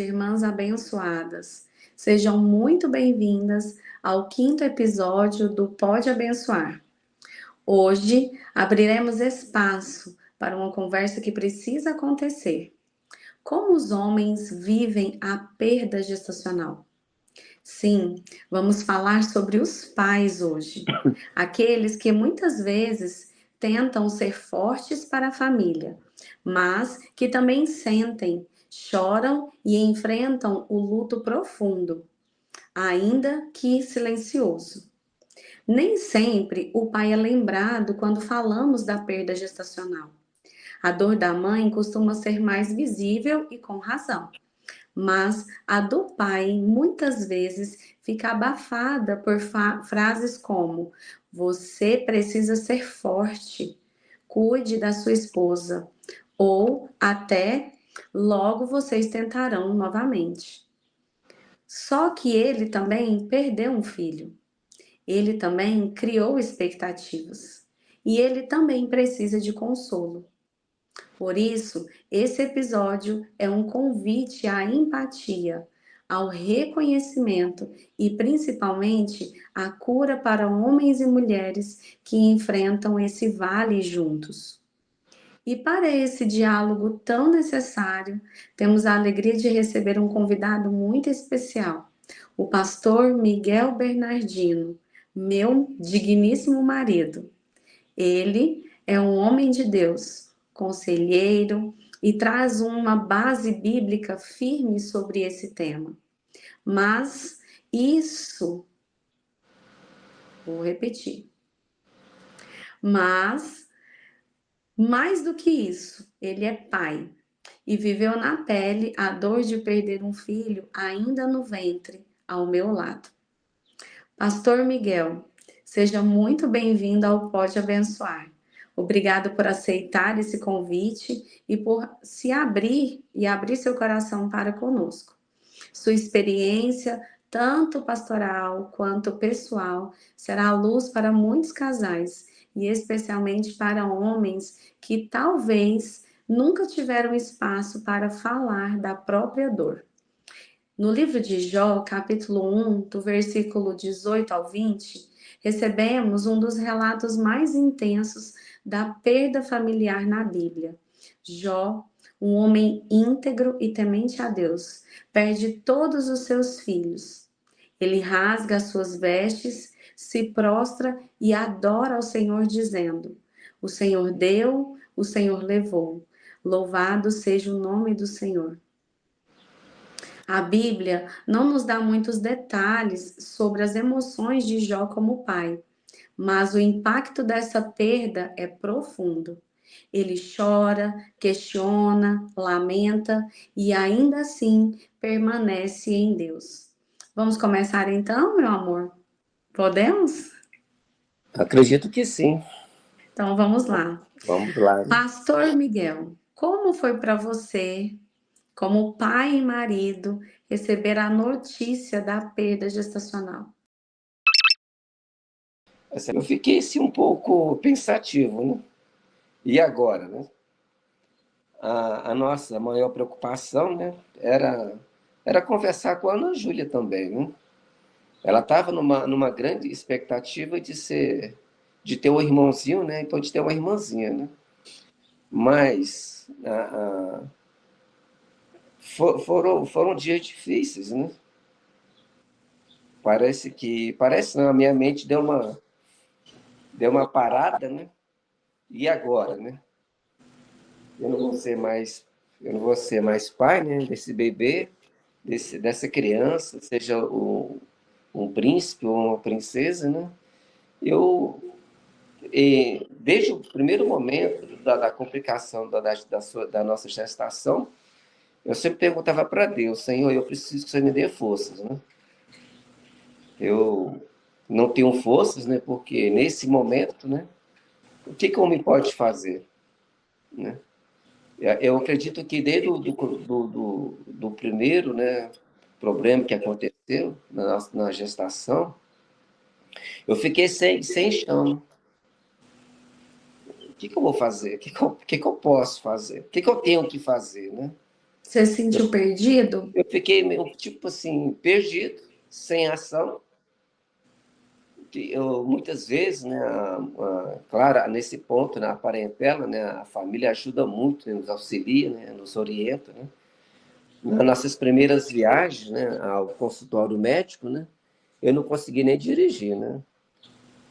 irmãs abençoadas. Sejam muito bem-vindas ao quinto episódio do Pode Abençoar. Hoje abriremos espaço para uma conversa que precisa acontecer. Como os homens vivem a perda gestacional? Sim, vamos falar sobre os pais hoje. Aqueles que muitas vezes tentam ser fortes para a família, mas que também sentem, choram e enfrentam o luto profundo, ainda que silencioso. Nem sempre o pai é lembrado quando falamos da perda gestacional. A dor da mãe costuma ser mais visível e com razão. Mas a do pai muitas vezes fica abafada por frases como: você precisa ser forte, cuide da sua esposa, ou até logo vocês tentarão novamente. Só que ele também perdeu um filho, ele também criou expectativas e ele também precisa de consolo. Por isso, esse episódio é um convite à empatia, ao reconhecimento e principalmente à cura para homens e mulheres que enfrentam esse vale juntos. E para esse diálogo tão necessário, temos a alegria de receber um convidado muito especial, o pastor Miguel Bernardino, meu digníssimo marido. Ele é um homem de Deus, conselheiro e traz uma base bíblica firme sobre esse tema. Mas isso, vou repetir, mas mais do que isso, ele é pai e viveu na pele a dor de perder um filho ainda no ventre, ao meu lado. Pastor Miguel, seja muito bem-vindo ao Pode Abençoar. Obrigado por aceitar esse convite e por se abrir e abrir seu coração para conosco. Sua experiência, tanto pastoral quanto pessoal, será a luz para muitos casais e especialmente para homens que talvez nunca tiveram espaço para falar da própria dor. No livro de Jó, capítulo 1, do versículo 18 ao 20, recebemos um dos relatos mais intensos da perda familiar na Bíblia. Jó, um homem íntegro e temente a Deus, perde todos os seus filhos. Ele rasga as suas vestes, se prostra e adora ao Senhor, dizendo: o Senhor deu, o Senhor levou. Louvado seja o nome do Senhor. A Bíblia não nos dá muitos detalhes sobre as emoções de Jó como pai, mas o impacto dessa perda é profundo. Ele chora, questiona, lamenta e ainda assim permanece em Deus. Vamos começar então, meu amor? Podemos? Acredito que sim. Então vamos lá. Vamos lá. Pastor Miguel, como foi para você, como pai e marido, receber a notícia da perda gestacional? Assim, eu fiquei assim, um pouco pensativo, né? E agora, né? A nossa maior preocupação, né, era conversar com a Ana Júlia também, né? Ela estava numa grande expectativa de ter um irmãozinho, né? Então de ter uma irmãzinha, né? Mas foram dias difíceis, né? Parece não, a minha mente deu uma parada, né? E agora, né? Eu não vou ser mais pai, né? Desse bebê, dessa criança, seja um príncipe ou uma princesa, né? Eu, desde o primeiro momento da complicação da nossa gestação, eu sempre perguntava para Deus: Senhor, eu preciso que você me dê forças, né? Eu não tenho forças, né? Porque nesse momento, né? O que o homem pode fazer, né? Eu acredito que desde do primeiro, né, problema que aconteceu na gestação, eu fiquei sem chão. O que eu vou fazer? O que eu posso fazer? O que eu tenho que fazer, né? Você se sentiu perdido? Eu fiquei meio, tipo assim, perdido, sem ação. Muitas vezes, né, claro, nesse ponto, né, a parentela, né, a família ajuda muito, né, nos auxilia, né, nos orienta, né. Nas nossas primeiras viagens, né, ao consultório médico, né, eu não consegui nem dirigir, né.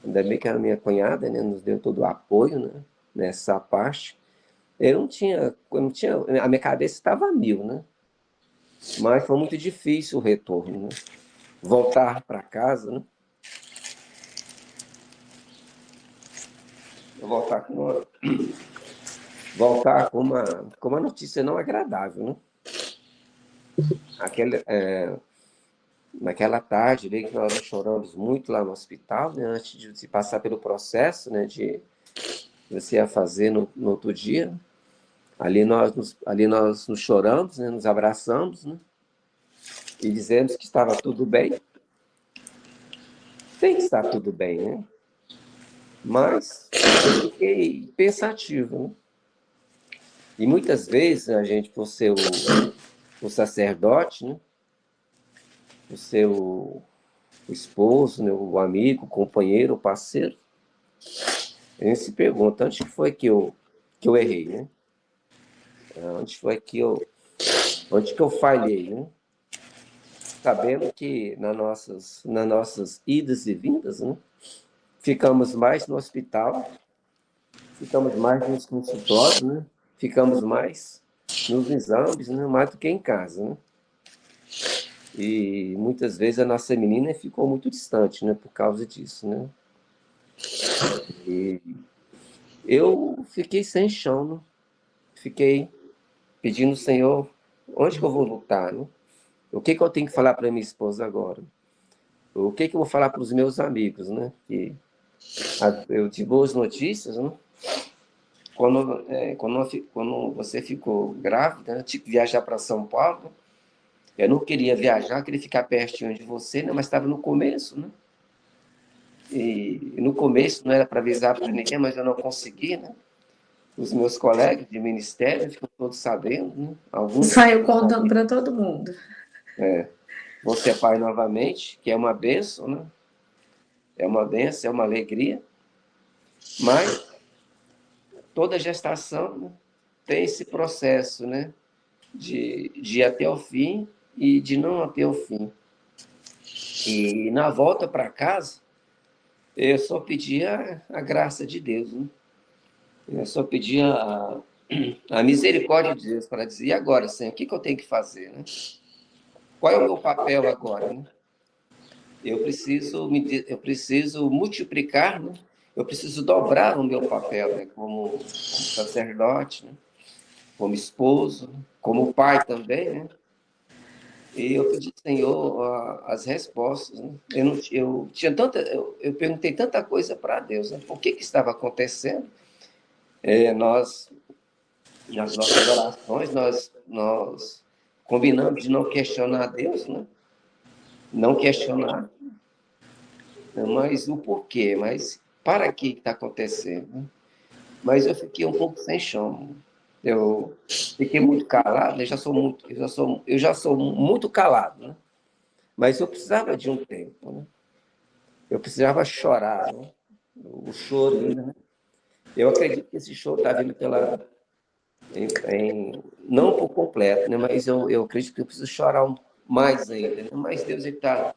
Ainda bem que a minha cunhada, né, nos deu todo o apoio, né, nessa parte. Eu não tinha, a minha cabeça estava a mil, né, mas foi muito difícil o retorno, né, voltar para casa, né, voltar com uma, voltar com uma notícia não agradável, né. Aquele, naquela tarde, ali, que nós choramos muito lá no hospital, né, antes de se passar pelo processo, né, de você ia fazer no outro dia. Ali nós nos choramos, né, nos abraçamos, né, e dizemos que estava tudo bem. Tem que estar tudo bem, né? Mas eu fiquei pensativo, né? E muitas vezes a gente, por ser o sacerdote, né, por ser o esposo, né, o amigo, o companheiro, o parceiro, a gente se pergunta, onde que eu errei, né? Onde que eu falhei, né? Sabendo que nas nossas idas e vindas, né, ficamos mais no hospital, ficamos mais nos consultórios, né? Ficamos mais nos exames, né? Mais do que em casa, né? E muitas vezes a nossa menina ficou muito distante, né? Por causa disso, né? E eu fiquei sem chão, né? Fiquei pedindo ao Senhor, onde que eu vou lutar, né? O que que eu tenho que falar para minha esposa agora? O que que eu vou falar para os meus amigos, né? Que eu tive boas notícias, né? Quando você ficou grávida, né? Tive que viajar para São Paulo, né? Eu não queria viajar, queria ficar pertinho de você, né? Mas estava no começo, né? E no começo não era para avisar para ninguém, mas eu não consegui, né? Os meus colegas de ministério ficam todos sabendo, né? Alguns já Saiu ficam contando sabendo. para todo mundo. Você é pai novamente, que é uma bênção, né? É uma bênção, é uma alegria, mas toda gestação, né, tem esse processo, né? De ir até o fim e de não até o fim. E na volta para casa, eu só pedia a graça de Deus, né? Eu só pedia a misericórdia de Deus para dizer, e agora, Senhor, o que que eu tenho que fazer, né? Qual é o meu papel agora, né? Eu preciso multiplicar, né? Eu preciso dobrar o meu papel, né? Como sacerdote, né? Como esposo, né? Como pai também, né? E eu pedi, Senhor, as respostas, né? Eu perguntei tanta coisa para Deus, né? Por que estava acontecendo? Nas nossas orações, nós combinamos de não questionar Deus, né? Não questionar, né? Mas o porquê, mas para que está acontecendo, né? Mas eu fiquei um pouco sem chão. Eu fiquei muito calado, eu já sou muito calado, né? Mas eu precisava de um tempo, né? Eu precisava chorar, né? O choro ainda, né? Eu acredito que esse choro está vindo não por completo, né? Mas eu acredito que eu preciso chorar mais ainda, né? Mas Deus está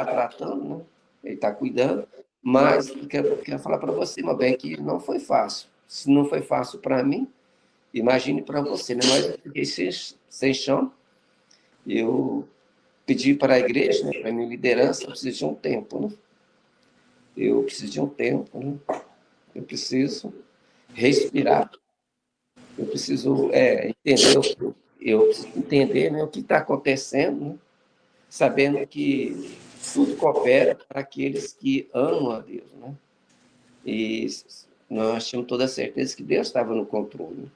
tratando, né? Ele está cuidando, mas quero falar para você, meu bem, que não foi fácil. Se não foi fácil para mim, imagine para você, né? Mas eu fiquei sem chão. Eu pedi para a igreja, né, para a minha liderança, eu preciso de um tempo, né? Eu preciso de um tempo, né? Eu preciso respirar. Eu preciso entender, eu preciso entender, né, o que está acontecendo, né, sabendo que tudo coopera para aqueles que amam a Deus, né? E nós tínhamos toda a certeza que Deus estava no controle.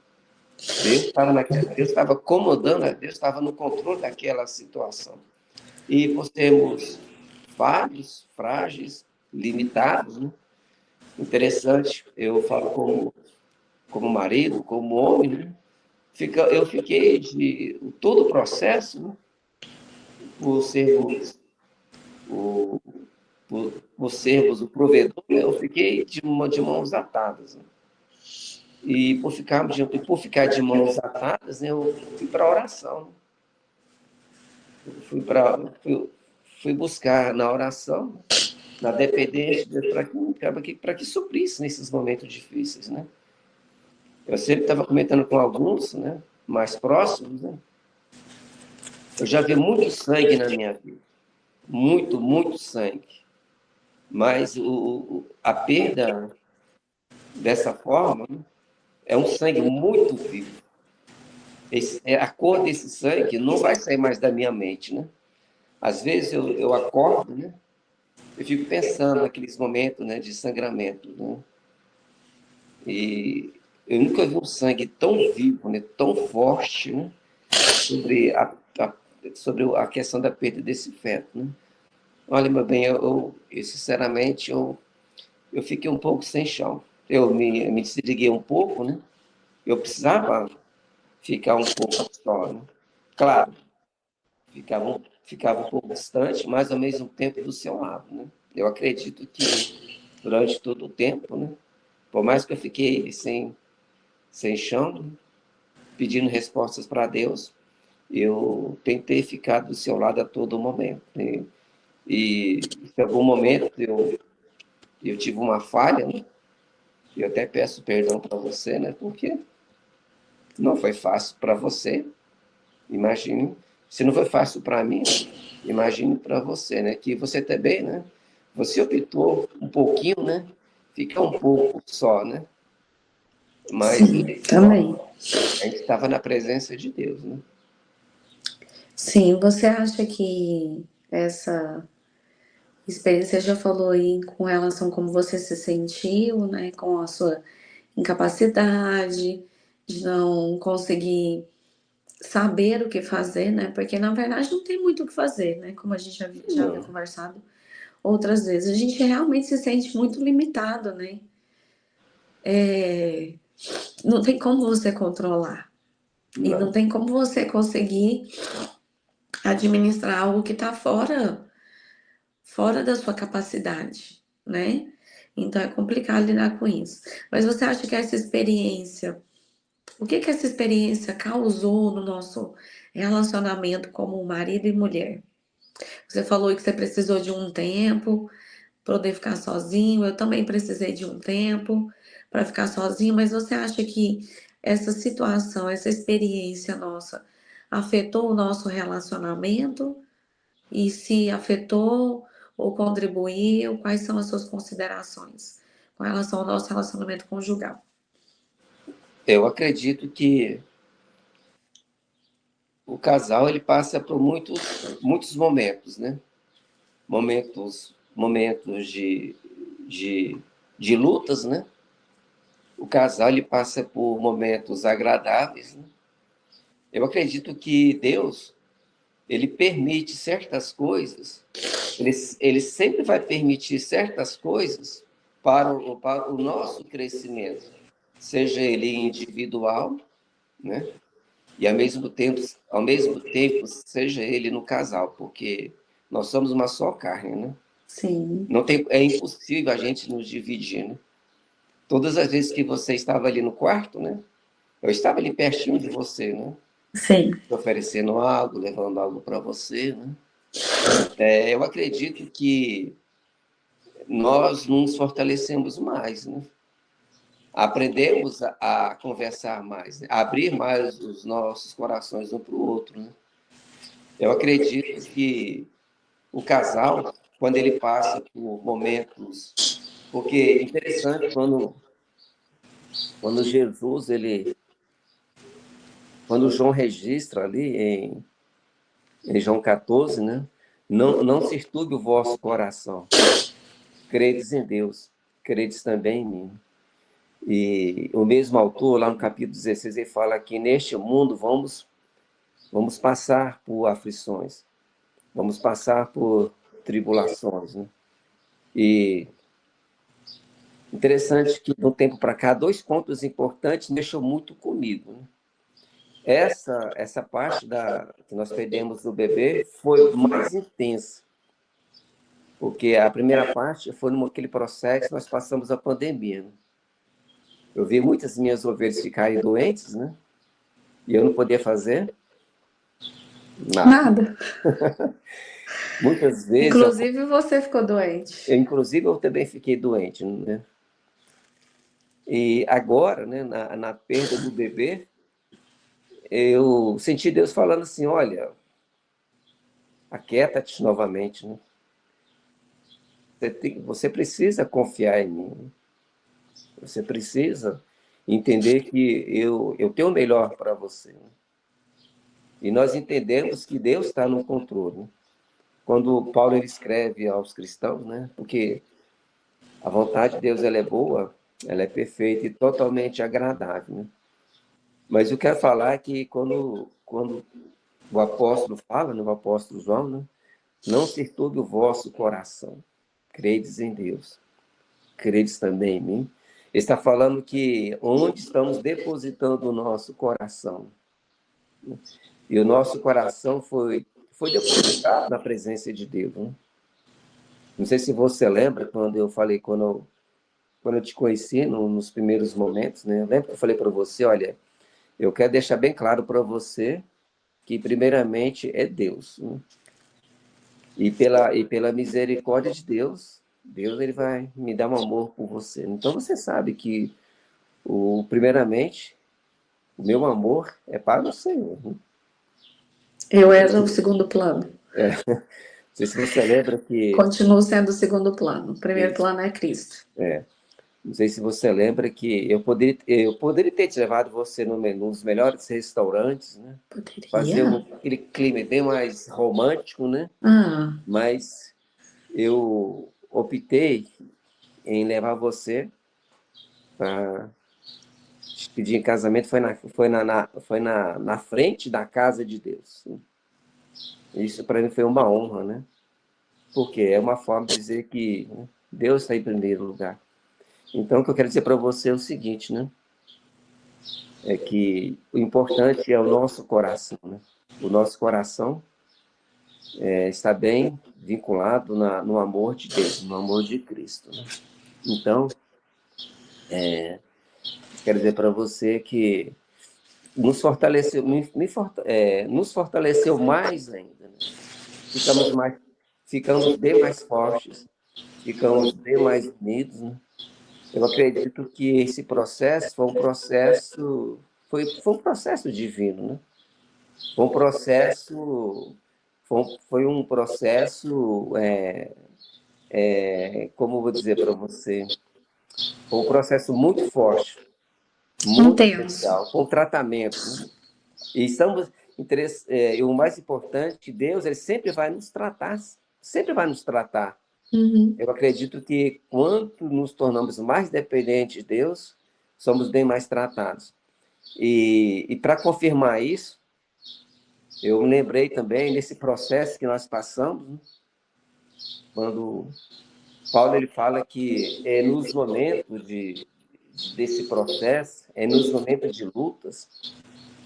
Deus estava acomodando, Deus estava no controle daquela situação. E por sermos falhos, frágeis, limitados, né? Interessante, eu falo como marido, como homem, né? eu fiquei de todo o processo, né, por sermos o, por sermos o provedor, né, eu fiquei de mãos atadas. Né? E por ficar de mãos atadas, né, eu fui para a oração. Eu fui buscar na oração, na dependência de Deus, para que suprisse nesses momentos difíceis, né? Eu sempre estava comentando com alguns, né, mais próximos, né? Eu já vi muito sangue na minha vida, muito, muito sangue. Mas a perda dessa forma, né, é um sangue muito vivo. A cor desse sangue não vai sair mais da minha mente, né? Às vezes eu acordo, né? Eu fico pensando naqueles momentos, né, de sangramento, né? E eu nunca vi um sangue tão vivo, né, tão forte, né, sobre sobre a questão da perda desse feto, né? Olha, meu bem, sinceramente, eu fiquei um pouco sem chão. Eu me desliguei um pouco, né? Eu precisava ficar um pouco só, né? Claro, ficava um pouco distante, mas ao mesmo tempo do seu lado, né? Eu acredito que durante todo o tempo, né? Por mais que eu fiquei sem chão, pedindo respostas para Deus, eu tentei ficar do seu lado a todo momento. Né? E em algum momento eu tive uma falha, né? E eu até peço perdão para você, né? Porque não foi fácil para você, imagine. Se não foi fácil para mim, imagine para você, né? Que você também, né? Você optou um pouquinho, né? Ficar um pouco só, né? Mas Sim, também. a gente estava na presença de Deus, né? Sim, você acha que essa experiência já falou aí com relação a como você se sentiu, né, com a sua incapacidade de não conseguir saber o que fazer, né? Porque na verdade não tem muito o que fazer, né? Como a gente já havia Não, conversado outras vezes, a gente realmente se sente muito limitado, né? Não tem como você controlar e não não. tem como você conseguir administrar algo que está fora da sua capacidade, né? Então é complicado lidar com isso. Mas você acha que essa experiência, o que que essa experiência causou no nosso relacionamento como marido e mulher? Você falou que você precisou de um tempo para poder ficar sozinho, eu também precisei de um tempo para ficar sozinho, mas você acha que essa situação, essa experiência nossa afetou o nosso relacionamento? E se afetou ou contribuiu, quais são as suas considerações com relação ao nosso relacionamento conjugal? Eu acredito que o casal ele passa por muitos momentos, né? Momentos de, de lutas, né? O casal ele passa por momentos agradáveis, né? Eu acredito que Deus ele permite certas coisas, ele sempre vai permitir certas coisas para o nosso crescimento, seja ele individual, né? E ao mesmo tempo, seja ele no casal, porque nós somos uma só carne, né? Sim, Não tem, é impossível a gente nos dividir, né? Todas as vezes que você estava ali no quarto, né? Eu estava ali pertinho de você, né? sim, Oferecendo algo, levando algo para você, né? Eu acredito que nós nos fortalecemos mais, né? Aprendemos a conversar mais, né? A abrir mais os nossos corações um para o outro, né? Eu acredito que o casal, quando ele passa por momentos, porque é interessante quando Jesus quando João registra ali em João 14, né? Não se turbe o vosso coração. Credes em Deus, credes também em mim. E o mesmo autor, lá no capítulo 16, ele fala que neste mundo vamos passar por aflições, vamos passar por tribulações, né? E interessante que, de um tempo para cá, dois pontos importantes mexeu muito comigo, né? essa parte que nós perdemos do bebê foi mais intensa, porque a primeira parte foi naquele processo que nós passamos a pandemia, né? Eu vi muitas minhas ovelhas ficarem doentes, né? E eu não podia fazer nada. Nada. Muitas vezes, Inclusive você ficou doente. inclusive eu também fiquei doente, né? E agora, né, na perda do bebê, eu senti Deus falando assim, olha, aquieta-te novamente, né? Você precisa confiar em mim, né? Você precisa entender que eu tenho o melhor para você, né? E nós entendemos que Deus está no controle, né? Quando Paulo ele escreve aos cristãos, né? Porque a vontade de Deus ela é boa, ela é perfeita e totalmente agradável, né? Mas eu quero falar que quando o apóstolo fala, né, o apóstolo João, né? Não se turbe o vosso coração, credes em Deus, credes também em mim. Ele está falando que onde estamos depositando o nosso coração, né? E o nosso coração foi depositado na presença de Deus, né? Não sei se você lembra quando eu falei, quando eu te conheci nos primeiros momentos, né? Eu lembro que eu falei para você, olha, eu quero deixar bem claro para você que primeiramente é Deus, né? E pela misericórdia de Deus, Deus ele vai me dar um amor por você. Então você sabe que primeiramente o meu amor é para o Senhor, né? Eu era o segundo plano. Não sei se você lembra que Continuo sendo o segundo plano. O primeiro isso, plano é Cristo. não sei se você lembra que eu poderia ter te levado você num dos melhores restaurantes, né? Fazer Poderia? aquele clima bem mais romântico, né? Ah, Mas eu optei em levar você para te pedir em casamento, foi na frente da casa de Deus. Isso para mim foi uma honra, né? Porque é uma forma de dizer que, né, Deus está em primeiro lugar. Então, o que eu quero dizer para você é o seguinte, né? É que o importante é o nosso coração, né? O nosso coração está bem vinculado no amor de Deus, no amor de Cristo, né? Então, quero dizer para você que nos fortaleceu, nos fortaleceu mais ainda, né? Ficamos mais, ficamos bem mais fortes, ficamos bem mais unidos, né? Eu acredito que esse processo foi um processo divino, né? Foi um processo, foi um processo, como eu vou dizer para você, foi um processo muito forte, muito intenso. especial, foi um tratamento, né? E e o mais importante, Deus, ele sempre vai nos tratar. Uhum. Eu acredito que quanto nos tornamos mais dependentes de Deus, somos bem mais tratados. E para confirmar isso, eu me lembrei também nesse processo que nós passamos, né? Quando Paulo ele fala que é nos momentos desse processo, é nos momentos de lutas,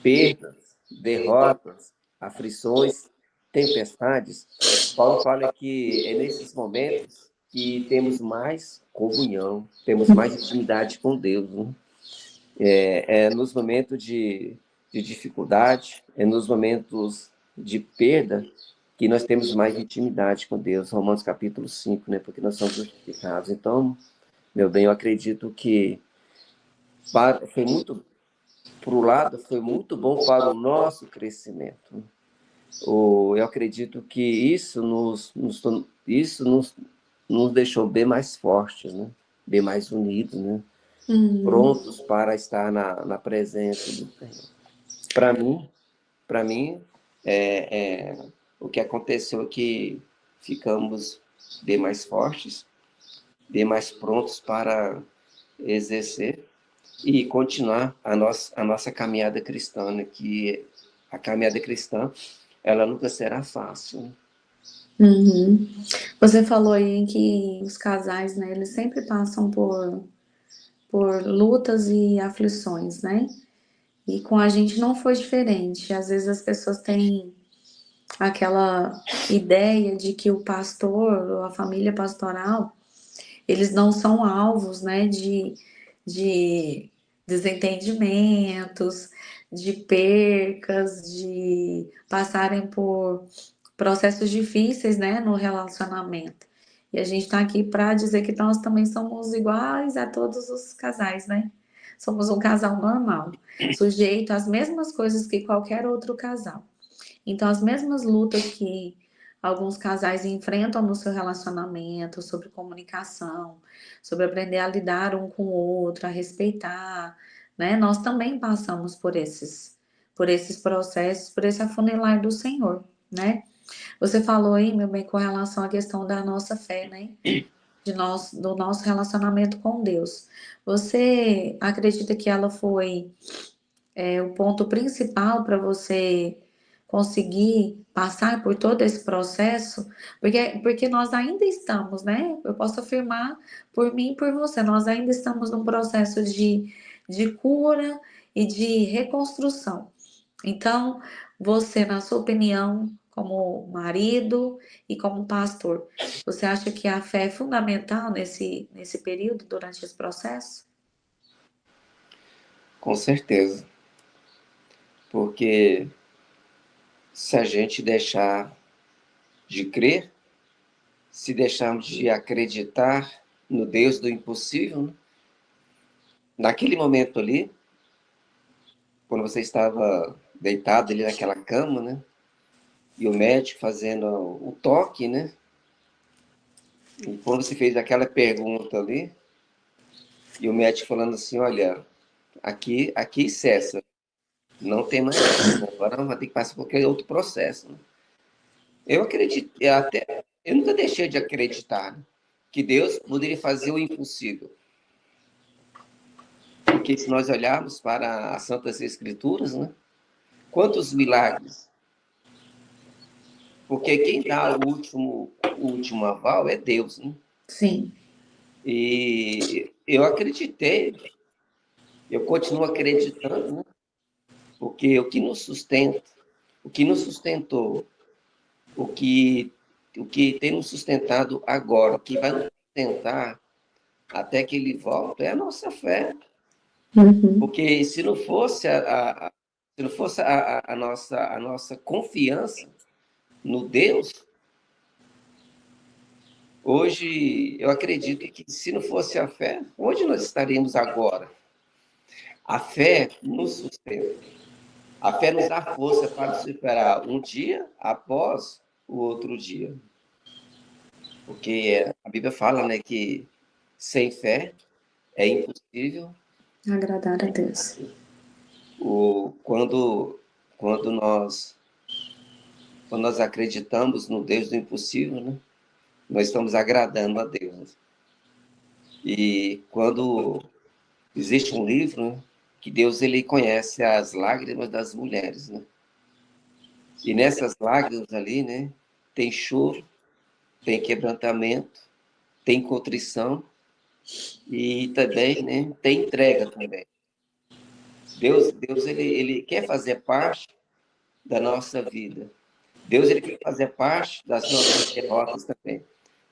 perdas, derrotas, aflições, tempestades, Paulo fala que é nesses momentos que temos mais comunhão, temos mais intimidade com Deus, né? É nos momentos de dificuldade, é nos momentos de perda que nós temos mais intimidade com Deus. Romanos capítulo 5, né? Porque nós somos justificados. Então, meu bem, eu acredito que foi muito, por um lado, foi muito bom para o nosso crescimento. Eu acredito que isso nos deixou bem mais fortes, né? Bem mais unidos, né? Prontos para estar na presença do Senhor. Para mim, o que aconteceu é que ficamos bem mais fortes, bem mais prontos para exercer e continuar a nossa caminhada cristã, né? Que a caminhada cristã, ela nunca será fácil, né? Uhum. Você falou aí que os casais, né, eles sempre passam por lutas e aflições, né? E com a gente não foi diferente. Às vezes as pessoas têm aquela ideia de que o pastor ou a família pastoral, eles não são alvos, né, de desentendimentos, de percas, de passarem por processos difíceis, né, no relacionamento. E a gente está aqui para dizer que nós também somos iguais a todos os casais, né? Somos um casal normal, sujeito às mesmas coisas que qualquer outro casal. Então, as mesmas lutas que alguns casais enfrentam no seu relacionamento, sobre comunicação, sobre aprender a lidar um com o outro, a respeitar, né? Nós também passamos por esses processos, por esse afunilar do Senhor, né? Você falou aí, meu bem, com relação à questão da nossa fé, né? Do nosso relacionamento com Deus. Você acredita que ela foi o ponto principal para você conseguir passar por todo esse processo? Porque nós ainda estamos, né? Eu posso afirmar por mim e por você, nós ainda estamos num processo de cura e de reconstrução. Então, você, na sua opinião, como marido e como pastor, você acha que a fé é fundamental nesse período, durante esse processo? Com certeza. Porque se a gente deixar de crer, se deixarmos de acreditar no Deus do impossível, né? Naquele momento ali, quando você estava deitado ali naquela cama, né? E o médico fazendo o toque, né? E quando você fez aquela pergunta ali, e o médico falando assim, olha, aqui cessa, não tem mais jeito, né? Agora vai ter que passar por aquele outro processo, né? Eu acredito, eu nunca deixei de acreditar, né, que Deus poderia fazer o impossível. Porque se nós olharmos para as Santas Escrituras, né, quantos milagres? Porque quem dá o último aval é Deus, né? Sim. E eu acreditei, eu continuo acreditando, né? Porque o que nos sustentou, o que, o que tem nos sustentado agora, o que vai nos sustentar até que ele volte é a nossa fé. Uhum. Porque se não fosse se não fosse a nossa confiança no Deus, hoje eu acredito que se não fosse a fé, onde nós estaríamos agora? A fé nos sustenta. A fé nos dá força para superar um dia após o outro dia. Porque a Bíblia fala, né, que sem fé é impossível Agradar a Deus. quando quando nós acreditamos no Deus do impossível, né, nós estamos agradando a Deus. E quando existe um livro, né, que Deus ele conhece as lágrimas das mulheres, né? E nessas lágrimas ali, né, tem choro, tem quebrantamento, tem contrição e também, né, tem entrega também. Deus ele quer fazer parte da nossa vida. Deus ele quer fazer parte das nossas derrotas também.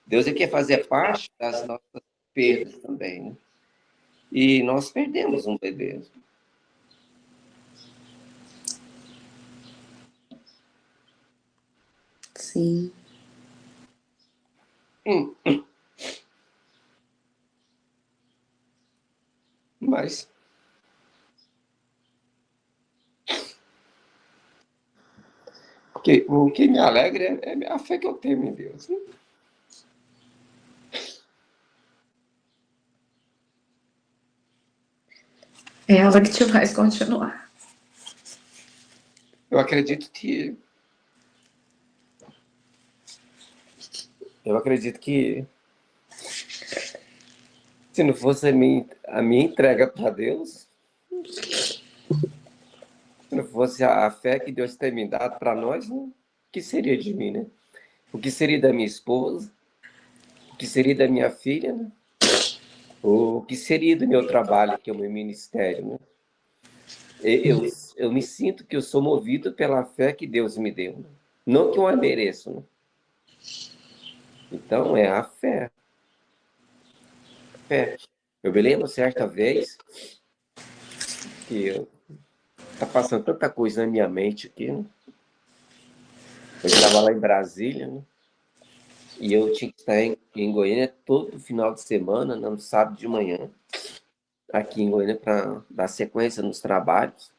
Deus ele quer fazer parte das nossas perdas também, né? E nós perdemos um bebê. Sim. Mas o que me alegra é a fé que eu tenho em Deus, né? É ela que te faz continuar. Eu acredito que eu acredito que se não fosse a minha entrega para Deus, se não fosse a fé que Deus tem me dado para nós, né, o que seria de mim, né? O que seria da minha esposa? O que seria da minha filha, né? O que seria do meu trabalho, que é o meu ministério, né? Eu me sinto que eu sou movido pela fé que Deus me deu, né? Não que eu a mereço, né? Então, é a fé. Fé. Eu me lembro certa vez que tá passando tanta coisa na minha mente aqui, né? Eu estava lá em Brasília, né? E eu tinha que estar em Goiânia todo final de semana, né? No sábado de manhã, aqui em Goiânia, para dar sequência nos trabalhos.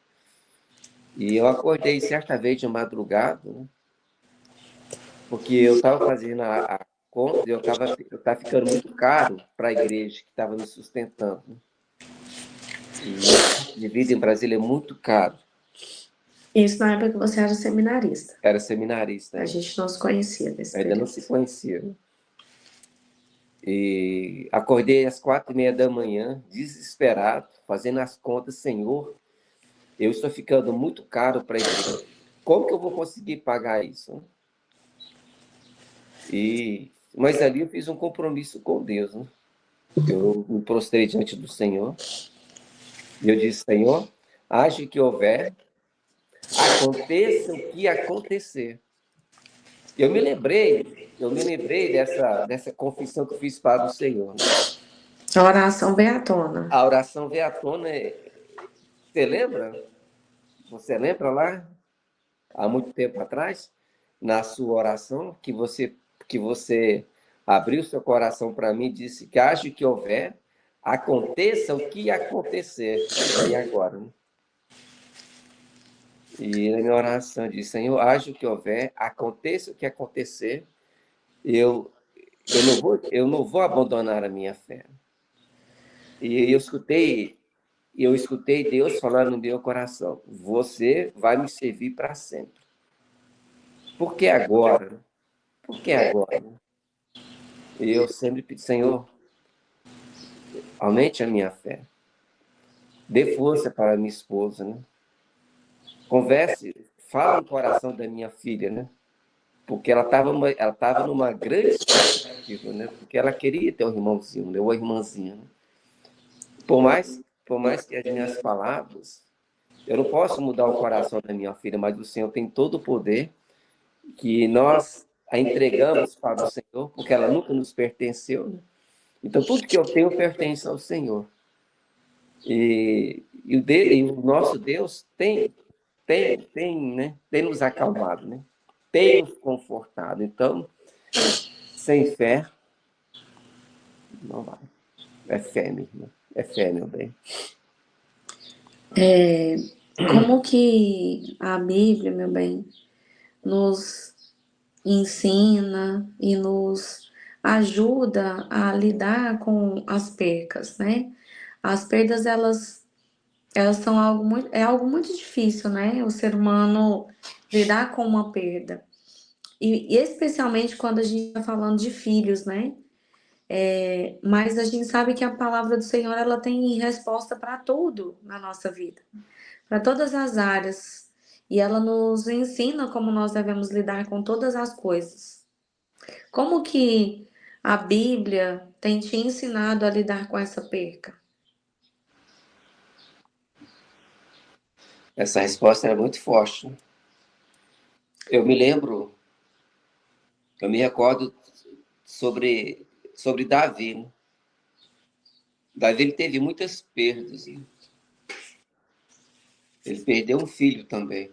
E eu acordei certa vez de madrugada, né? Porque eu estava fazendo a conta e eu tava ficando muito caro para a igreja que estava me sustentando, né? E o custo de vida em Brasília é muito caro. Isso na época que você era seminarista. Era seminarista A ainda. gente não se conhecia nesse Ainda não período. se conhecia, né? E acordei às 4:30 da manhã, desesperado, fazendo as contas, Senhor, eu estou ficando muito caro para a igreja. Como que eu vou conseguir pagar isso, né? Mas ali eu fiz um compromisso com Deus, né? Eu me prostrei diante do Senhor e eu disse, Senhor, age que houver, aconteça o que acontecer. Eu me lembrei dessa confissão que eu fiz para o Senhor, né? A oração beatona. A oração veio à tona, você lembra? Você lembra lá, há muito tempo atrás, na sua oração, que você abriu seu coração para mim e disse que haja o que houver, aconteça o que acontecer. E agora, né? E na minha oração eu disse, Senhor, haja o que houver, aconteça o que acontecer, eu, eu não vou abandonar a minha fé. E eu escutei Deus falar no meu coração, você vai me servir para sempre. Por que agora? Por que agora? E eu sempre pedi, Senhor, aumente a minha fé. Dê força para minha esposa, né? Converse, fala no coração da minha filha, né? Porque ela tava numa grande expectativa, né? Porque ela queria ter um irmãozinho, né? Uma irmãzinha, né? Por mais que as minhas palavras, eu não posso mudar o coração da minha filha, mas o Senhor tem todo o poder que nós a entregamos para o Senhor, porque ela nunca nos pertenceu, né? Então, tudo que eu tenho pertence ao Senhor. E o nosso Deus tem nos acalmado, né? Tem nos confortado. Então, sem fé, não vai. É fé, meu irmão. É fé, meu bem. Como que a Bíblia, meu bem, nos ensina e nos ajuda a lidar com as percas, né? As perdas, elas são algo muito difícil, né? O ser humano lidar com uma perda. E especialmente quando a gente está falando de filhos, né? Mas a gente sabe que a palavra do Senhor, ela tem resposta para tudo na nossa vida, para todas as áreas. E ela nos ensina como nós devemos lidar com todas as coisas. Como que a Bíblia tem te ensinado a lidar com essa perca? Essa resposta era muito forte, né? Eu me lembro, eu me recordo sobre Davi, né? Davi ele teve muitas perdas, né? Ele perdeu um filho também.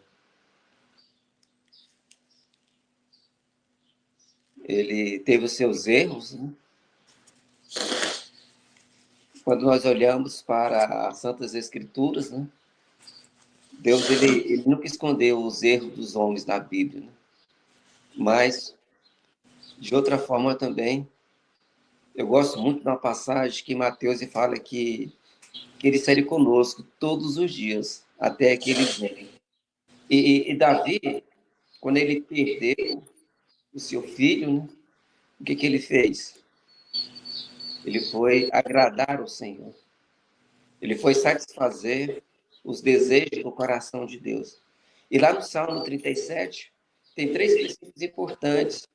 Ele teve os seus erros, né? Quando nós olhamos para as Santas Escrituras, né? Deus ele nunca escondeu os erros dos homens na Bíblia, né? Mas, de outra forma também, eu gosto muito de uma passagem que Mateus fala que ele segue conosco todos os dias, até que ele venha. E Davi, quando ele perdeu o seu filho, né? O que ele fez? Ele foi agradar o Senhor. Ele foi satisfazer os desejos do coração de Deus. E lá no Salmo 37, tem 3 princípios importantes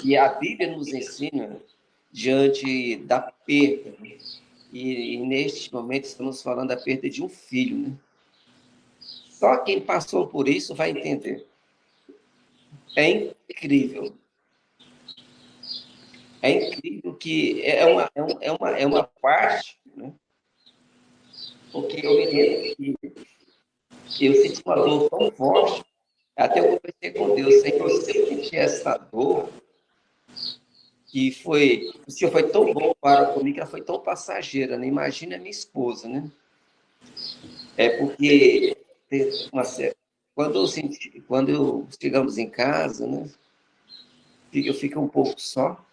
que a Bíblia nos ensina diante da perda, né? e neste momento estamos falando da perda de um filho, né? Só quem passou por isso vai entender. É incrível. É incrível que é uma parte, né? Porque eu me lembro que eu senti uma dor tão forte, até eu conversei com Deus, Senhor, se eu senti essa dor, que foi, o Senhor foi tão bom para comigo, que ela foi tão passageira, né? Imagina a minha esposa, né? É porque uma, quando chegamos em casa, né? Eu fico um pouco só.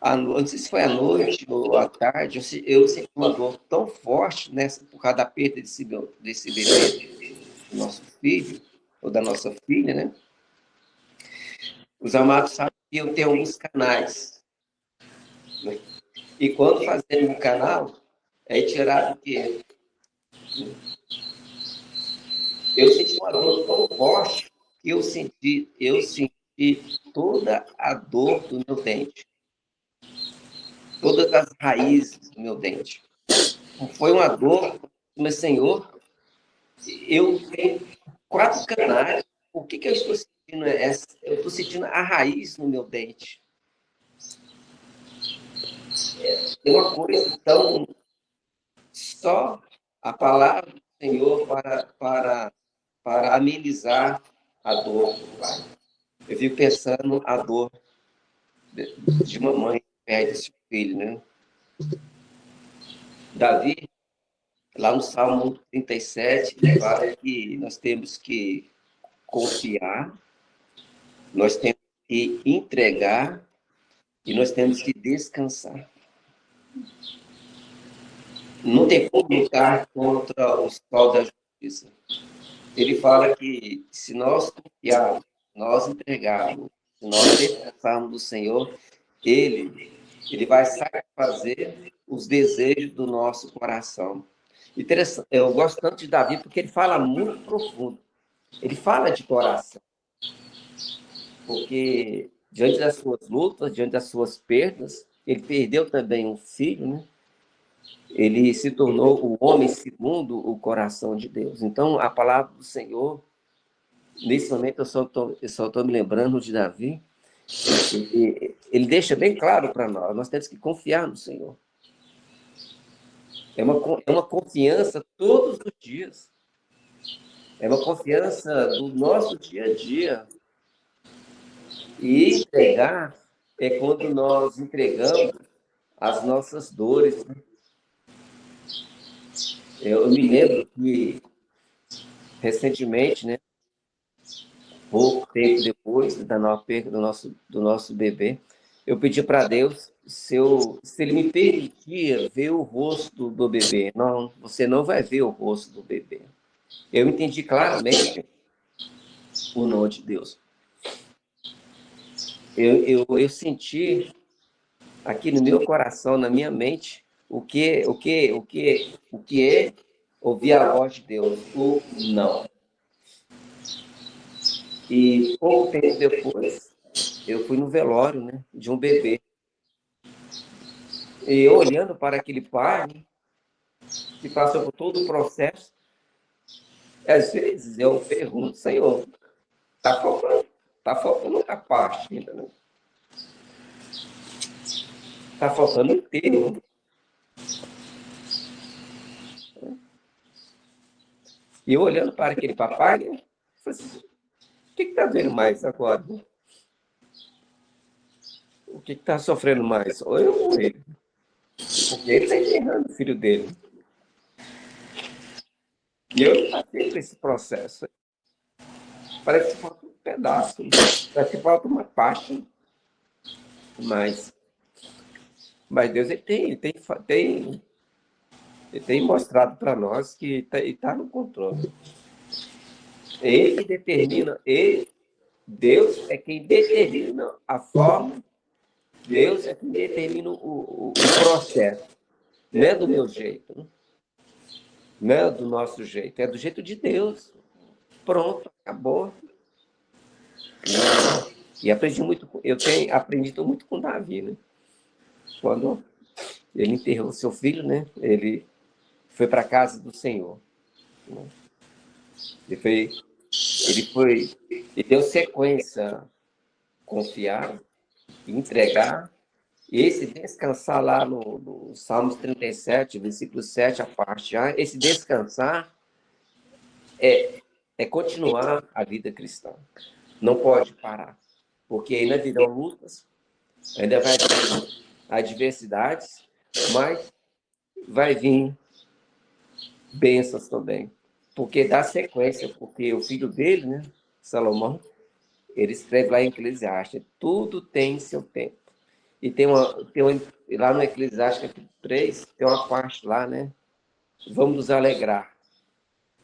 Não sei se foi à noite ou à tarde, eu senti uma dor tão forte nessa, por causa da perda desse bebê, do nosso filho, ou da nossa filha, né? Os amados sabem que eu tenho alguns canais, né? E quando fazemos um canal, é tirado o quê? Eu senti uma dor tão forte que eu senti toda a dor do meu dente, todas as raízes do meu dente. Foi uma dor, mas Senhor, eu tenho 4 canais. O que eu estou sentindo? Eu estou sentindo a raiz no meu dente. É uma coisa tão. Só a palavra do Senhor para amenizar a dor, Pai. Eu fico pensando a dor de uma mãe que perde seu filho, né? Davi, lá no Salmo 37, ele fala que nós temos que confiar, nós temos que entregar e nós temos que descansar. Não tem como lutar contra o sol da justiça. Ele fala que se nós confiarmos, nós entregarmos, se nós descansarmos do Senhor, ele vai satisfazer os desejos do nosso coração. Interessante, eu gosto tanto de Davi porque ele fala muito profundo. Ele fala de coração, porque diante das suas lutas, diante das suas perdas, ele perdeu também um filho, né? Ele se tornou o homem segundo o coração de Deus. Então, a palavra do Senhor, nesse momento, eu só estou me lembrando de Davi, ele deixa bem claro para nós temos que confiar no Senhor. É uma confiança todos os dias. É uma confiança do nosso dia a dia. E entregar é quando nós entregamos as nossas dores. Eu me lembro que, recentemente, né, pouco tempo depois da perda do nosso bebê, eu pedi para Deus se ele me permitia ver o rosto do bebê. Não, você não vai ver o rosto do bebê. Eu entendi claramente o não de Deus. Eu senti aqui no meu coração, na minha mente, o que é ouvir a voz de Deus, o não. E pouco tempo depois, eu fui no velório, né, de um bebê. E eu olhando para aquele pai, né, que passou por todo o processo, às vezes eu pergunto, Senhor, tá faltando outra parte ainda, né? Tá faltando inteiro. E eu olhando para aquele papai, né, falei assim, o que está vendo mais agora? O que está sofrendo mais? Ou eu ou ele? Porque ele está enterrando o filho dele. E eu passei por esse processo. Parece que falta um pedaço, parece que falta uma parte. Mas Deus ele tem mostrado para nós que está no controle. Ele que determina, Deus é quem determina a forma, Deus é quem determina o processo. Não é do meu jeito, não é do nosso jeito, é do jeito de Deus. Pronto, acabou. E eu tenho aprendido muito com Davi, né? Quando ele enterrou seu filho, né? Ele foi para a casa do Senhor. Né? Ele deu sequência, confiar, entregar, e esse descansar lá no Salmos 37, versículo 7, a parte A, esse descansar é continuar a vida cristã. Não pode parar, porque ainda virão lutas, ainda vai ter adversidades, mas vai vir bênçãos também. Porque dá sequência, porque o filho dele, né, Salomão, ele escreve lá em Eclesiastes, tudo tem seu tempo. E lá no Eclesiastes capítulo 3, tem uma parte lá, né? Vamos nos alegrar.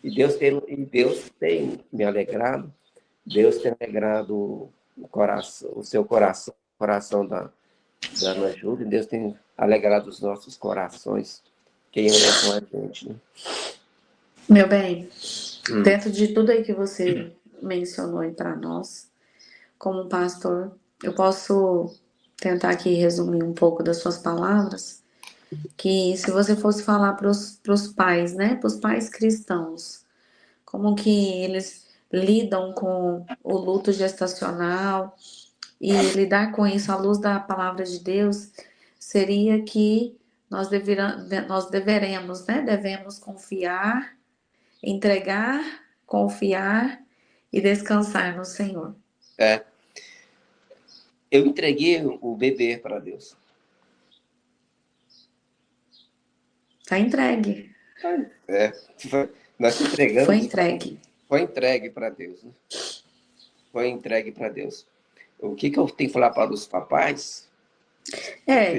E Deus tem me alegrado, Deus tem alegrado o seu coração, o coração da Ana Júlia, Deus tem alegrado os nossos corações, quem anda com a gente, né? Meu bem, dentro de tudo aí que você mencionou aí para nós, como pastor, eu posso tentar aqui resumir um pouco das suas palavras, que se você fosse falar para os pais, né, para os pais cristãos, como que eles lidam com o luto gestacional e lidar com isso à luz da palavra de Deus, seria que nós deveremos, né, devemos confiar, entregar, confiar e descansar no Senhor. É, eu entreguei o bebê para Deus. Tá entregue. É, nós Foi entregamos, entregue. foi entregue para Deus. Né? Foi entregue para Deus. O que eu tenho que falar para os papais?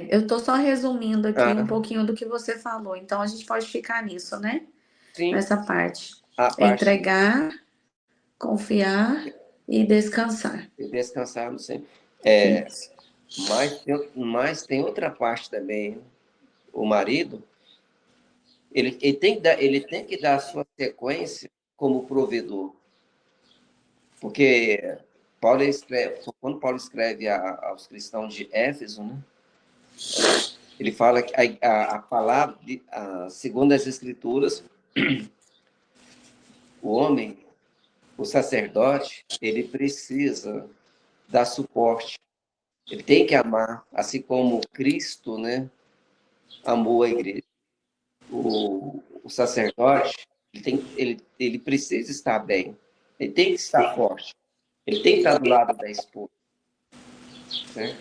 Eu tô só resumindo aqui um Ah, pouquinho do que você falou, então a gente pode ficar nisso, né? sim, Nessa parte. a parte Entregar, confiar e descansar. de descansar no Senhor. Isso. Mas tem outra parte também. O marido, ele tem que dar a sua sequência como provedor. Porque quando Paulo escreve aos cristãos de Éfeso, né, ele fala que a palavra, segundo as Escrituras, o homem, o sacerdote, ele precisa dar suporte. Ele tem que amar, assim como Cristo, né, amou a igreja. O sacerdote, ele precisa estar bem, ele tem que estar forte, ele tem que estar do lado da esposa. Né?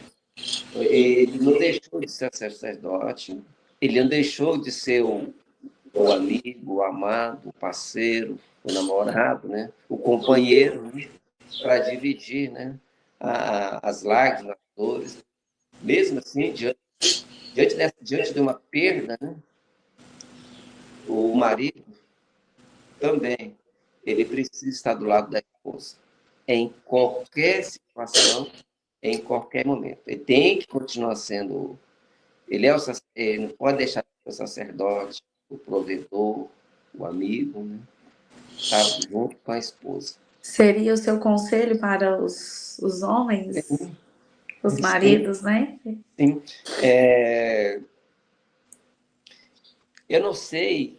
Ele não deixou de ser sacerdote, ele não deixou de ser o amigo, o amado, o parceiro, o namorado, né? O companheiro, né? Para dividir, né? As lágrimas, as dores. Mesmo assim, diante de uma perda, né? O marido também, ele precisa estar do lado da esposa. Em qualquer situação, em qualquer momento. Ele tem que continuar sendo. Ele não pode deixar de ser o sacerdote, o provedor, o amigo, né? Estar junto com a esposa. Seria o seu conselho para os homens, os Sim, maridos, né? sim. Eu não sei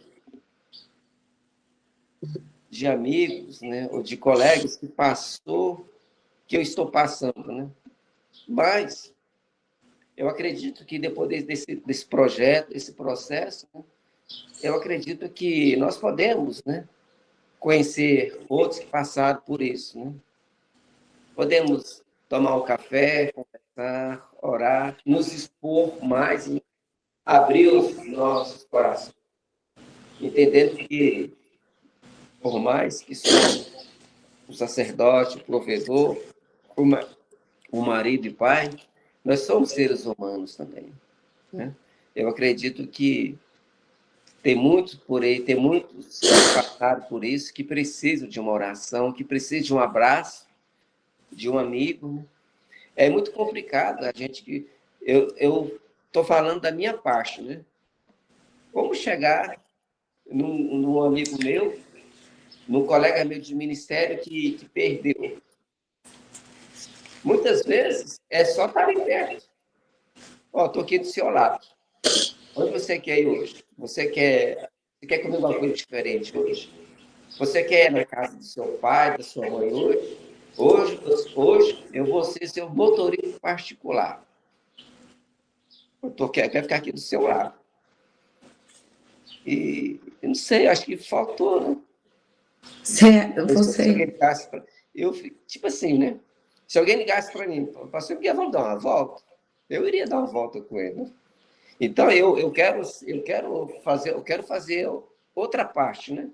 de amigos, né, ou de colegas que eu estou passando, né? Mas eu acredito que depois desse projeto, desse processo, né, eu acredito que nós podemos, né, conhecer outros que passaram por isso, né? Podemos tomar um café, conversar, orar, nos expor mais e abrir os nossos corações, entendendo que, por mais que somos o sacerdote, o provedor, o marido e pai, nós somos seres humanos também. Né? Eu acredito que tem muitos que passaram por isso, que precisam de uma oração, que precisam de um abraço, de um amigo. Né? É muito complicado a gente que. Eu estou falando da minha parte, né? Como chegar num amigo meu, num colega meu de ministério que perdeu? Muitas vezes é só estar ali perto. Ó, estou aqui do seu lado. Onde você quer ir hoje? Você quer comer uma coisa diferente hoje? Você quer ir na casa do seu pai, da sua mãe hoje? Hoje eu vou ser seu motorista particular. Quero ficar aqui do seu lado. E eu não sei, acho que faltou, né? Se alguém Você, ligasse para. Tipo assim, né? Se alguém ligasse para mim, pastor Miguel, vamos dar uma volta? Eu iria dar uma volta com ele. Né? Então, eu quero fazer outra parte, né?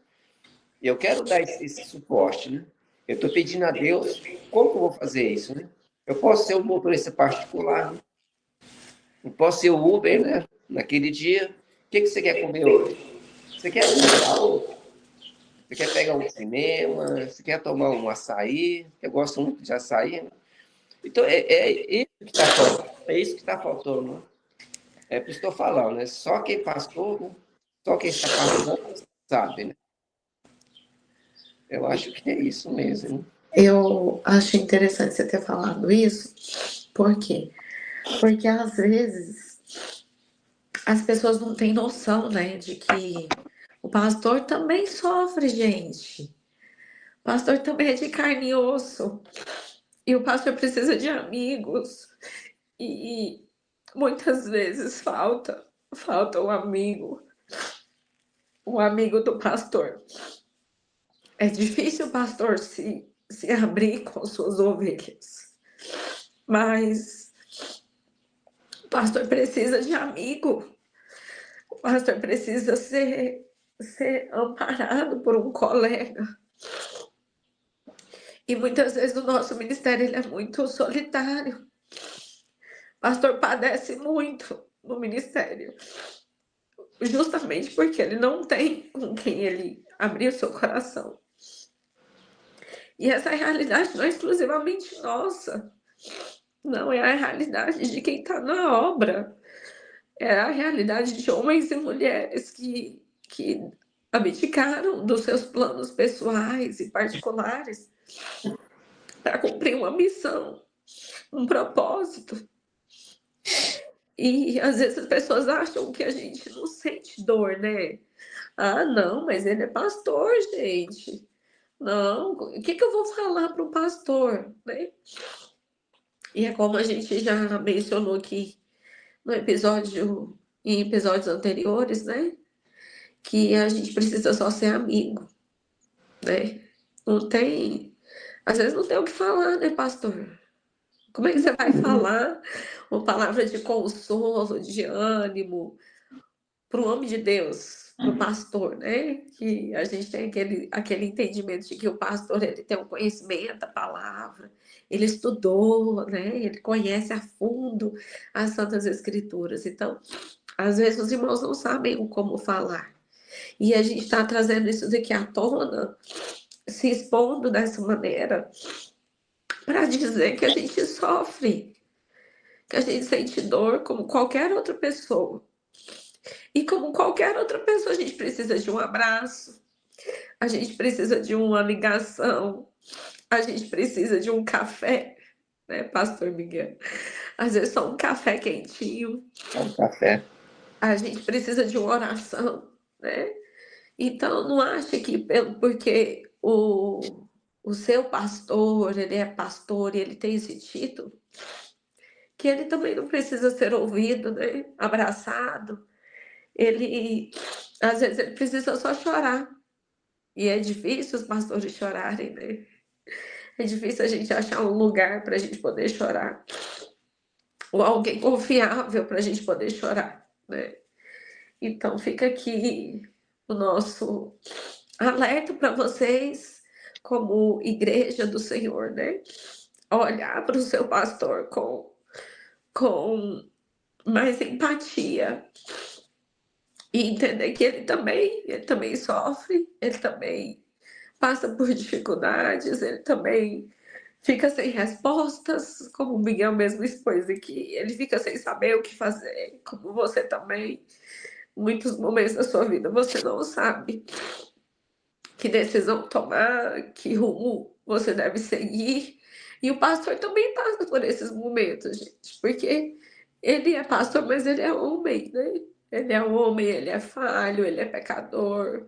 Eu quero dar esse suporte, né? Eu estou pedindo a Deus como que eu vou fazer isso, né? Eu posso ser um motorista particular, né? Eu posso ser o Uber, né? Naquele dia. O que você quer comer hoje? Você quer almoçar hoje? Você quer pegar um cinema? Você quer tomar um açaí? Eu gosto muito de açaí. Né? Então, isso que está faltando. É isso que está faltando. Né? É por isso que estou falando, né? Só quem passou, né? Só quem está passando sabe, né? Eu acho que é isso mesmo. Né? eu acho interessante você ter falado isso, por quê? Porque às vezes as pessoas não têm noção, né, de que o pastor também sofre, gente. O pastor também é de carne e osso. E o pastor precisa de amigos. E muitas vezes falta um amigo do pastor. É difícil o pastor se abrir com suas ovelhas, mas o pastor precisa de amigo, o pastor precisa ser amparado por um colega. E muitas vezes o nosso ministério ele é muito solitário. O pastor padece muito no ministério, justamente porque ele não tem com quem ele abrir o seu coração. E essa realidade não é exclusivamente nossa, não é a realidade de quem está na obra, é a realidade de homens e mulheres que abdicaram dos seus planos pessoais e particulares para cumprir uma missão, um propósito. E às vezes as pessoas acham que a gente não sente dor, né? Ah, não, mas ele é pastor, gente. Não, o que eu vou falar para o pastor, né? E é como a gente já mencionou aqui no episódio, em episódios anteriores, né? Que a gente precisa só ser amigo, né? Não tem, às vezes não tem o que falar, né, pastor? Como é que você vai falar uma palavra de consolo, de ânimo para o homem de Deus, para o pastor, né? Que a gente tem aquele entendimento de que o pastor ele tem um conhecimento da palavra, ele estudou, né? Ele conhece a fundo as Santas Escrituras. Então, às vezes os irmãos não sabem o como falar. E a gente está trazendo isso daqui à tona, se expondo dessa maneira, para dizer que a gente sofre, que a gente sente dor como qualquer outra pessoa. E como qualquer outra pessoa, a gente precisa de um abraço, a gente precisa de uma ligação, a gente precisa de um café, né, Pastor Miguel? Às vezes só um café quentinho. É um café. A gente precisa de uma oração, né? Então, não ache que porque o seu pastor, ele é pastor e ele tem esse título, que ele também não precisa ser ouvido, né? Abraçado. Ele, às vezes, ele precisa só chorar. E é difícil os pastores chorarem, né? É difícil a gente achar um lugar para a gente poder chorar. Ou alguém confiável para a gente poder chorar, né? Então, fica aqui o nosso alerta para vocês, como igreja do Senhor, né? Olhar para o seu pastor com mais empatia e entender que ele também sofre, ele também passa por dificuldades, ele também fica sem respostas, como o Miguel mesmo expôs aqui, ele fica sem saber o que fazer, como você também, muitos momentos da sua vida você não sabe que decisão tomar, que rumo você deve seguir. E o pastor também passa por esses momentos, gente, porque ele é pastor, mas ele é homem, né? Ele é homem, ele é falho, ele é pecador,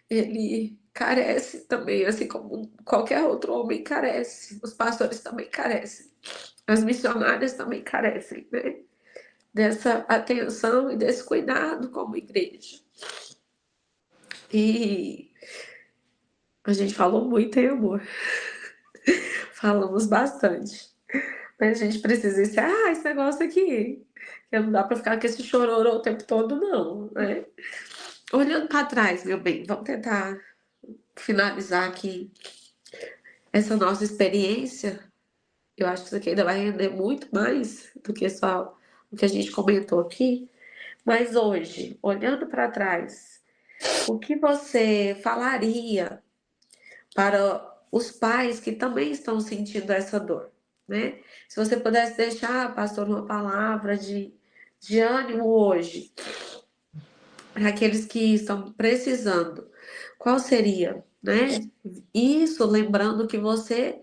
ele carece também, assim como qualquer outro homem carece. Os pastores também carecem, as missionárias também carecem, né? Dessa atenção e desse cuidado como igreja. E a gente falou muito em amor, falamos bastante. Mas a gente precisa encerrar esse negócio aqui. Que não dá para ficar com esse chororô o tempo todo, não, né? Olhando para trás, meu bem, vamos tentar finalizar aqui essa nossa experiência. Eu acho que isso aqui ainda vai render muito mais do que só o que a gente comentou aqui. Mas hoje, olhando para trás, o que você falaria para os pais que também estão sentindo essa dor, né? Se você pudesse deixar, pastor, uma palavra de ânimo hoje para aqueles que estão precisando, qual seria, né? Isso lembrando que você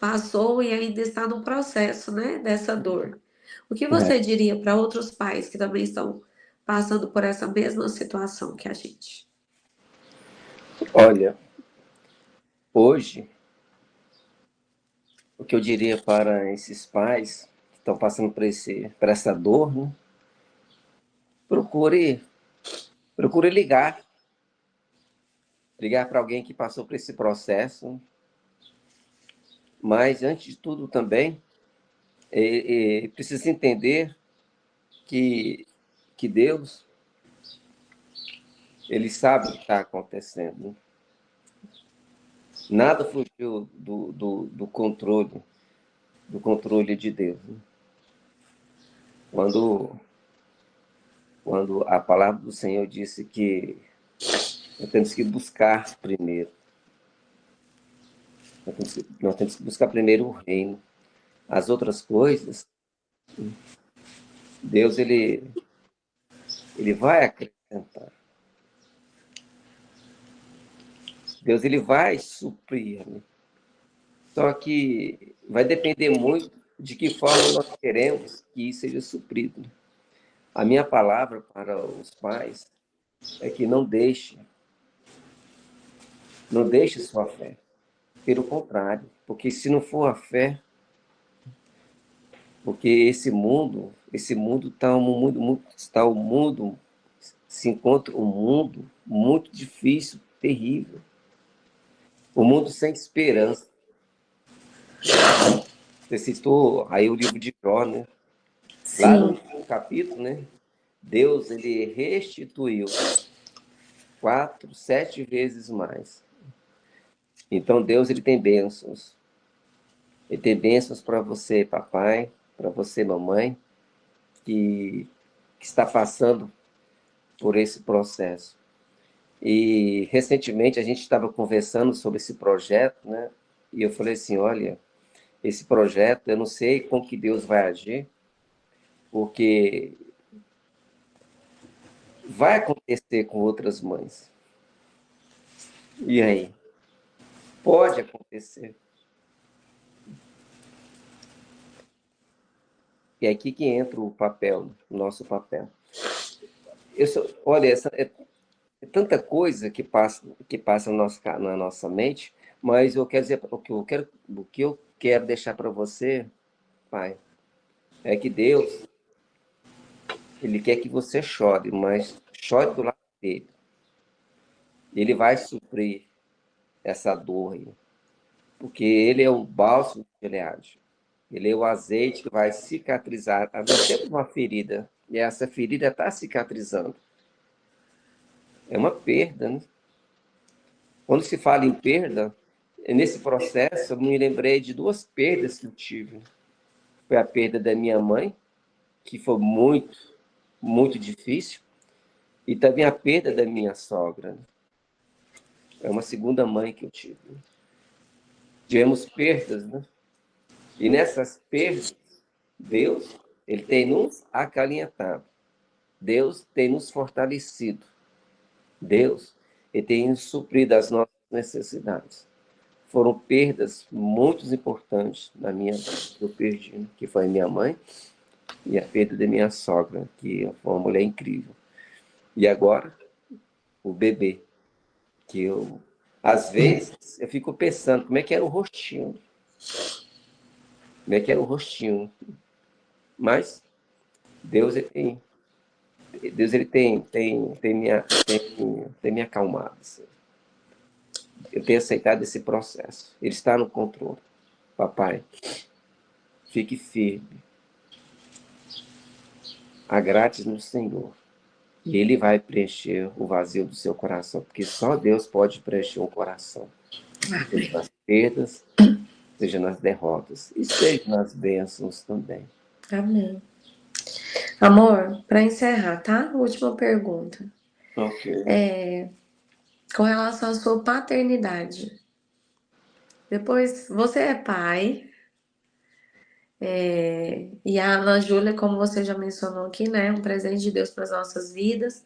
passou e ainda está no processo, né, dessa dor. O que É. você diria para outros pais que também estão passando por essa mesma situação que a gente? Olha, hoje, o que eu diria para esses pais que estão passando por essa dor, né? Procure, procure ligar para alguém que passou por esse processo, mas antes de tudo também, precisa entender que, que Deus, ele sabe o que está acontecendo. Nada fugiu do controle de Deus. Quando, quando a palavra do Senhor disse que nós temos que buscar primeiro, nós temos que buscar primeiro o reino. As outras coisas, Deus ele vai acrescentar. Deus ele vai suprir. Né? Só que vai depender muito de que forma nós queremos que isso seja suprido. A minha palavra para os pais é que não deixe sua fé. Pelo contrário, porque se não for a fé, porque esse mundo está se encontra um mundo muito difícil, terrível, um mundo sem esperança. Você citou aí o livro de Jó, né? Lá no Sim, último capítulo, né? Deus ele restituiu 7 vezes mais. Então Deus ele tem bênçãos. Ele tem bênçãos para você, papai, para você, mamãe, que está passando por esse processo. E recentemente a gente estava conversando sobre esse projeto, né? E eu falei assim, olha, esse projeto, eu não sei como que Deus vai agir, porque vai acontecer com outras mães. E aí? Pode acontecer. E é aqui que entra o papel, o nosso papel. Olha, é tanta coisa que passa na nossa mente, mas eu quero dizer, o que eu quero deixar para você, pai, é que Deus, ele quer que você chore, mas chore do lado dele. Ele vai suprir essa dor aí, porque ele é o bálsamo de Gileade. Ele é o azeite que vai cicatrizar. Nós temos uma ferida, e essa ferida está cicatrizando. É uma perda, né? Quando se fala em perda, nesse processo, eu me lembrei de 2 perdas que eu tive. Foi a perda da minha mãe, que foi muito, muito difícil, e também a perda da minha sogra. É uma segunda mãe que eu tive. Tivemos perdas, né? E nessas perdas, Deus, ele tem nos acalentado. Deus tem nos fortalecido. Deus, ele tem suprido as nossas necessidades. Foram perdas muito importantes na minha vida. Eu perdi, que foi minha mãe, e a perda da minha sogra, que foi uma mulher incrível. E agora, o bebê, que eu, às vezes, eu fico pensando como é que era o rostinho, como é que era o rostinho. Mas Deus, ele tem, Deus, ele tem me acalmado. Assim. Eu tenho aceitado esse processo. Ele está no controle. Papai, fique firme. Agrade no Senhor. E Ele vai preencher o vazio do seu coração, porque só Deus pode preencher um coração. Seja nas perdas, seja nas derrotas, e seja nas bênçãos também. Amém. Amor, para encerrar, tá? Última pergunta. Ok. Com relação à sua paternidade. Depois, você é pai, e a Ana Júlia, como você já mencionou aqui, né? Um presente de Deus para as nossas vidas.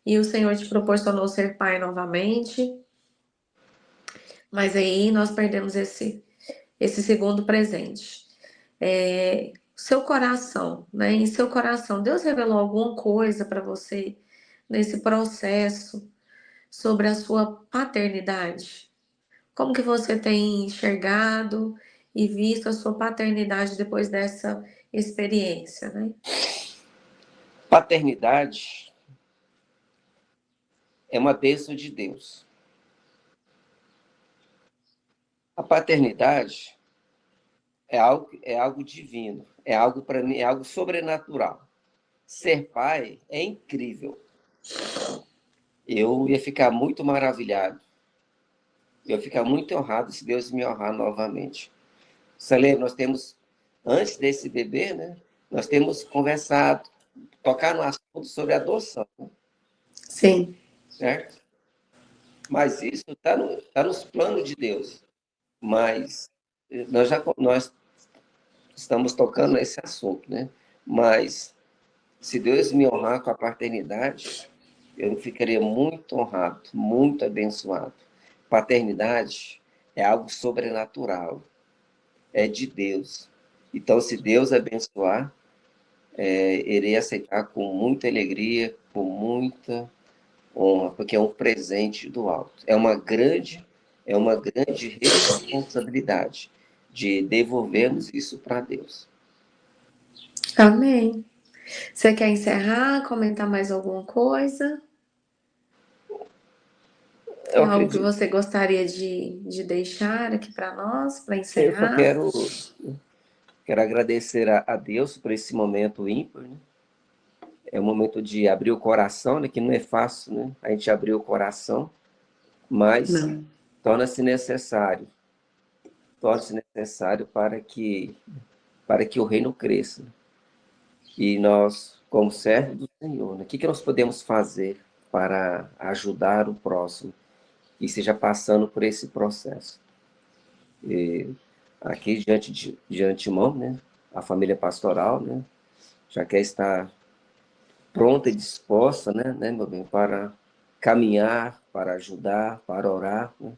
E o Senhor te proporcionou ser pai novamente. Mas aí nós perdemos esse segundo presente. Seu coração, né? Em seu coração, Deus revelou alguma coisa para você nesse processo sobre a sua paternidade? Como que você tem enxergado e visto a sua paternidade depois dessa experiência, né? Paternidade é uma bênção de Deus. A paternidade é algo divino, é algo para mim, é algo sobrenatural. Ser pai é incrível. Eu ia ficar muito maravilhado. Eu ia ficar muito honrado se Deus me honrar novamente. Você lembra, nós temos, antes desse bebê, né? Nós temos conversado, tocar no assunto sobre adoção, Sim. certo? Mas isso tá nos planos de Deus. Mas nós estamos tocando nesse assunto, né? Mas se Deus me honrar com a paternidade, eu ficaria muito honrado, muito abençoado. Paternidade é algo sobrenatural, é de Deus. Então, se Deus abençoar, irei aceitar com muita alegria, com muita honra, porque é um presente do alto. É uma grande responsabilidade de devolvermos isso para Deus. Amém. Você quer encerrar, comentar mais alguma coisa? Eu Algo que acredito. você gostaria de deixar aqui para nós, para Eu só encerrar? quero agradecer a Deus por esse momento ímpar, né? É um momento de abrir o coração, né? Que não é fácil, né? A gente abrir o coração, mas Não. torna-se necessário, torna-se necessário para que o reino cresça. E nós, como servos do Senhor, né? O que nós podemos fazer para ajudar o próximo que esteja passando por esse processo? E aqui de antemão, né? A família pastoral, né? Já quer estar pronta e disposta, né, meu bem, para caminhar, para ajudar, para orar, né,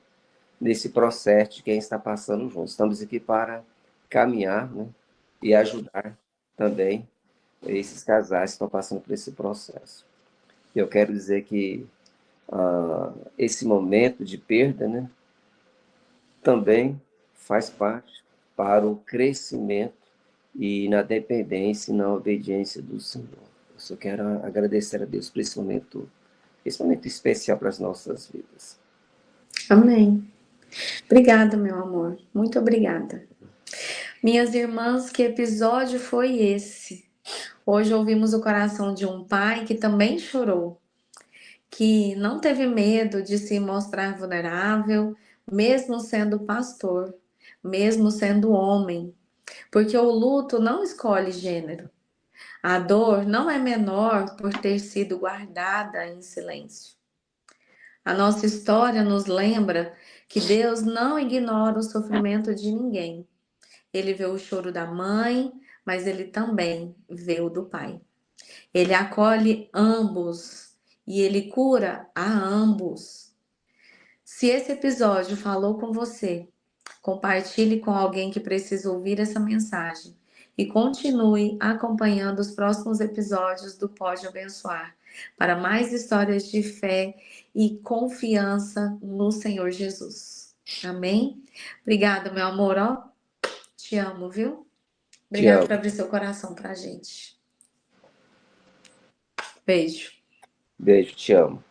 nesse processo de quem está passando junto. Estamos aqui para caminhar, né, e ajudar também esses casais que estão passando por esse processo. Eu quero dizer que esse momento de perda, né, também faz parte para o crescimento e na dependência e na obediência do Senhor. Eu só quero agradecer a Deus por esse momento especial para as nossas vidas. Amém. Obrigada, meu amor. Muito obrigada. Minhas irmãs, que episódio foi esse? Hoje ouvimos o coração de um pai que também chorou, que não teve medo de se mostrar vulnerável, mesmo sendo pastor, mesmo sendo homem, porque o luto não escolhe gênero. A dor não é menor por ter sido guardada em silêncio. A nossa história nos lembra que Deus não ignora o sofrimento de ninguém. Ele vê o choro da mãe, mas ele também vê o do pai. Ele acolhe ambos e ele cura a ambos. Se esse episódio falou com você, compartilhe com alguém que precisa ouvir essa mensagem. e continue acompanhando os próximos episódios do Pode Abençoar para mais histórias de fé e confiança no Senhor Jesus. Amém? Obrigada, meu amor. Ó, te amo, viu? Te Obrigada por amo. abrir seu coração pra gente. Beijo. Beijo, te amo.